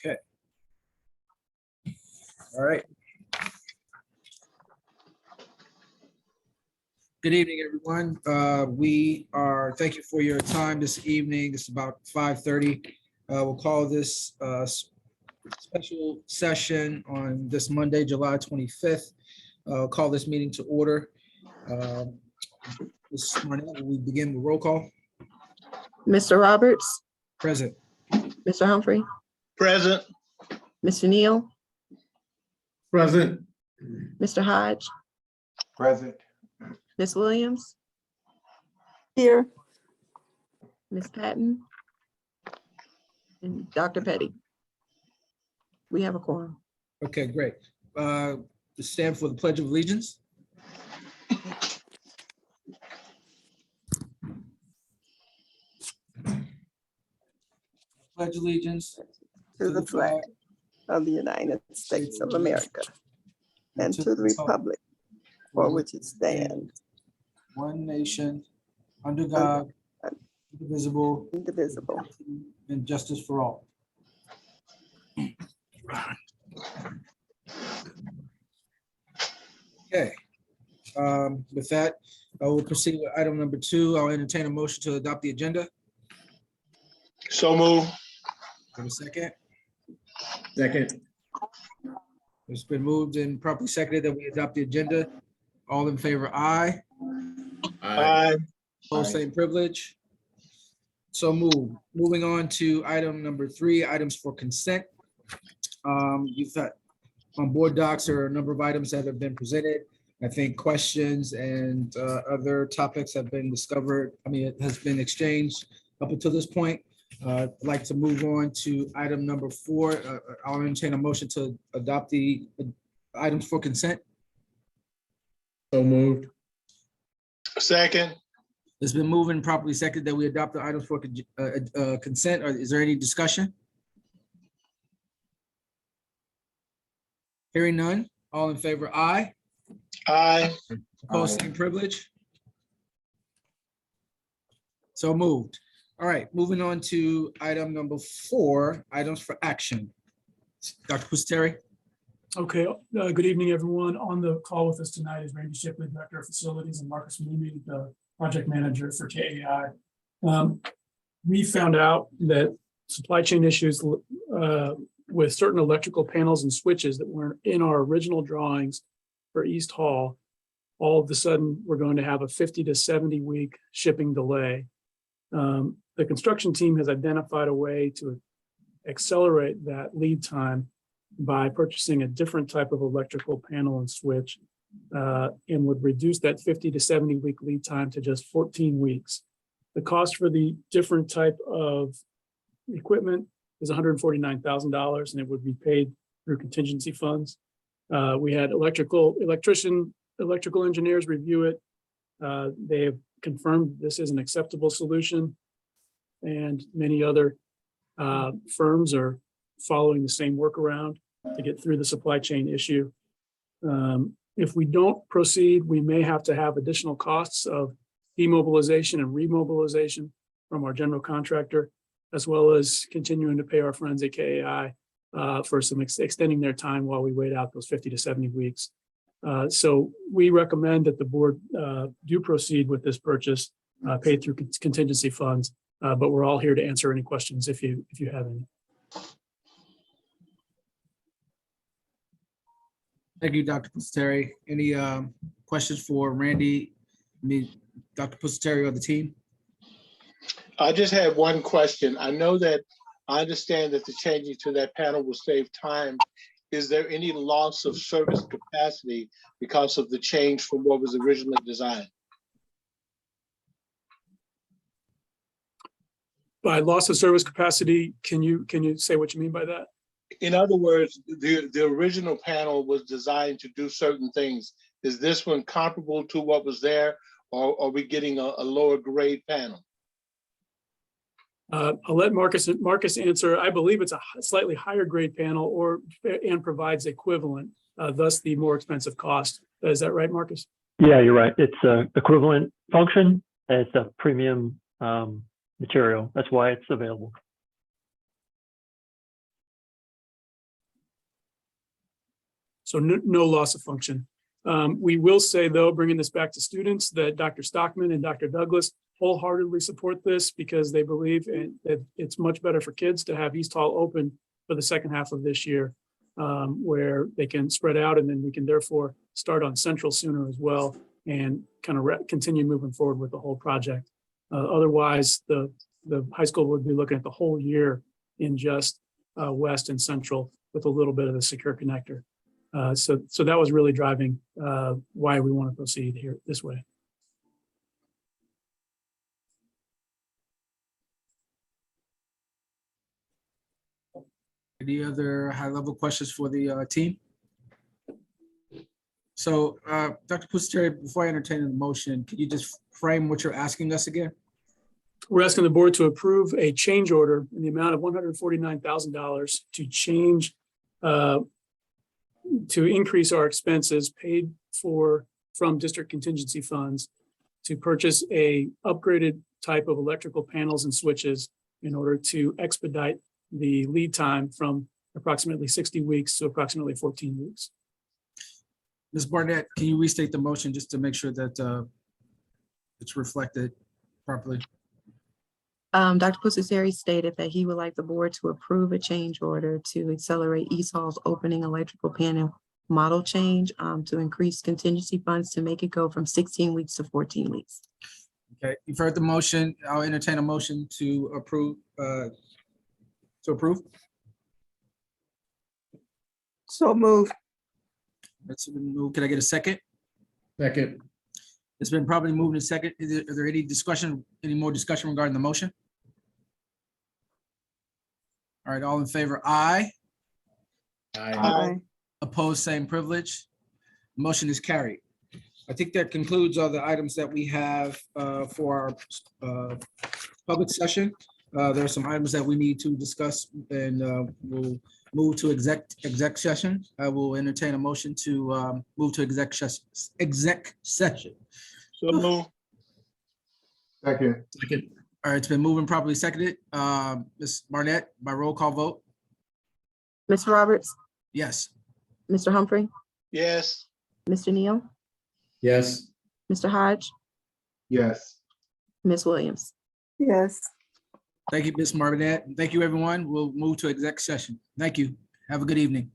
Okay. All right. Good evening, everyone. Thank you for your time this evening. It's about 5:30. We'll call this special session on this Monday, July 25th. Call this meeting to order. This morning, we begin with roll call. Mr. Roberts, Present. Mr. Humphrey, Present. Mr. Neal, Present. Mr. Hodge, Present. Ms. Williams, Here. Ms. Patton, and Dr. Petty. We have a quorum. Okay, great. To stand for the Pledge of Allegiance. Pledge allegiance To the flag of the United States of America and to the republic for which it stands, one nation, under God, indivisible, indivisible. and justice for all. Okay. With that, I will proceed with item number 2. I'll entertain a motion to adopt the agenda. So move. In a second. Second. It's been moved and properly seconded that we adopt the agenda. All in favor, aye. Aye. Opposed, same privilege. So move. Moving on to item number 3, items for consent. You've got on board docs, there are a number of items that have been presented. I think questions and other topics have been discovered. It has been exchanged up until this point. I'd like to move on to item number 4. I'll entertain a motion to adopt the items for consent. So moved. Second. It's been moved and properly seconded that we adopt the items for consent. Is there any discussion? Hearing none. All in favor, aye. Aye. Opposed, same privilege. So moved. All right, moving on to item number 4, items for action. Dr. Pusateri. Okay, good evening, everyone. On the call with us tonight is Randy Shipley, Director of Facilities, and Marcus Mooney, the Project Manager for KAI. We found out that supply chain issues with certain electrical panels and switches that weren't in our original drawings for East Hall, all of a sudden, we're going to have a 50 to 70 week shipping delay. The construction team has identified a way to accelerate that lead time by purchasing a different type of electrical panel and switch, and would reduce that 50 to 70 week lead time to just 14 weeks. The cost for the different type of equipment is $149,000, and it would be paid through contingency funds. We had electrical engineers review it. They have confirmed this is an acceptable solution, and many other firms are following the same workaround to get through the supply chain issue. If we don't proceed, we may have to have additional costs of demobilization and remobilization from our general contractor, as well as continuing to pay our friends at KAI for some extending their time while we wait out those 50 to 70 weeks. So we recommend that the board do proceed with this purchase paid through contingency funds, but we're all here to answer any questions if you have any. Thank you, Dr. Pusateri. Any questions for Randy, Dr. Pusateri, or the team? I just had one question. I understand that the changing to that panel will save time. Is there any loss of service capacity because of the change from what was originally designed? By loss of service capacity, can you say what you mean by that? In other words, the original panel was designed to do certain things. Is this one comparable to what was there, or are we getting a lower grade panel? I'll let Marcus answer. I believe it's a slightly higher grade panel and provides equivalent, thus the more expensive cost. Is that right, Marcus? Yeah, you're right. It's a equivalent function. It's a premium material. That's why it's available. So no loss of function. We will say, though, bringing this back to students, that Dr. Stockman and Dr. Douglas wholeheartedly support this because they believe that it's much better for kids to have East Hall open for the second half of this year, where they can spread out, and then we can therefore start on Central sooner as well and kind of continue moving forward with the whole project. Otherwise, the high school would be looking at the whole year in just West and Central with a little bit of a secure connector. So that was really driving why we want to proceed here this way. Any other high-level questions for the team? So, Dr. Pusateri, before I entertain the motion, can you just frame what you're asking us again? We're asking the board to approve a change order in the amount of $149,000 to change, to increase our expenses paid for from district contingency funds to purchase a upgraded type of electrical panels and switches in order to expedite the lead time from approximately 60 weeks to approximately 14 weeks. Ms. Barnett, can you restate the motion just to make sure that it's reflected properly? Dr. Pusateri stated that he would like the board to approve a change order to accelerate East Hall's opening electrical panel model change to increase contingency funds to make it go from 16 weeks to 14 weeks. Okay, you've heard the motion. I'll entertain a motion to approve. So move. It's been moved. Can I get a second? Second. It's been probably moved in second. Are there any more discussion regarding the motion? All right, all in favor, aye. Aye. Opposed, same privilege. Motion is carried. I think that concludes all the items that we have for our public session. There are some items that we need to discuss, and we'll move to exec session. I will entertain a motion to move to exec session. So move. Second. All right, it's been moved and properly seconded. Ms. Barnett, by roll call vote, Mr. Roberts, yes. Mr. Humphrey, Yes. Mr. Neal, Yes. Mr. Hodge, Yes. Ms. Williams. Yes. Thank you, Ms. Barnett. Thank you, everyone. We'll move to exec session. Thank you. Have a good evening.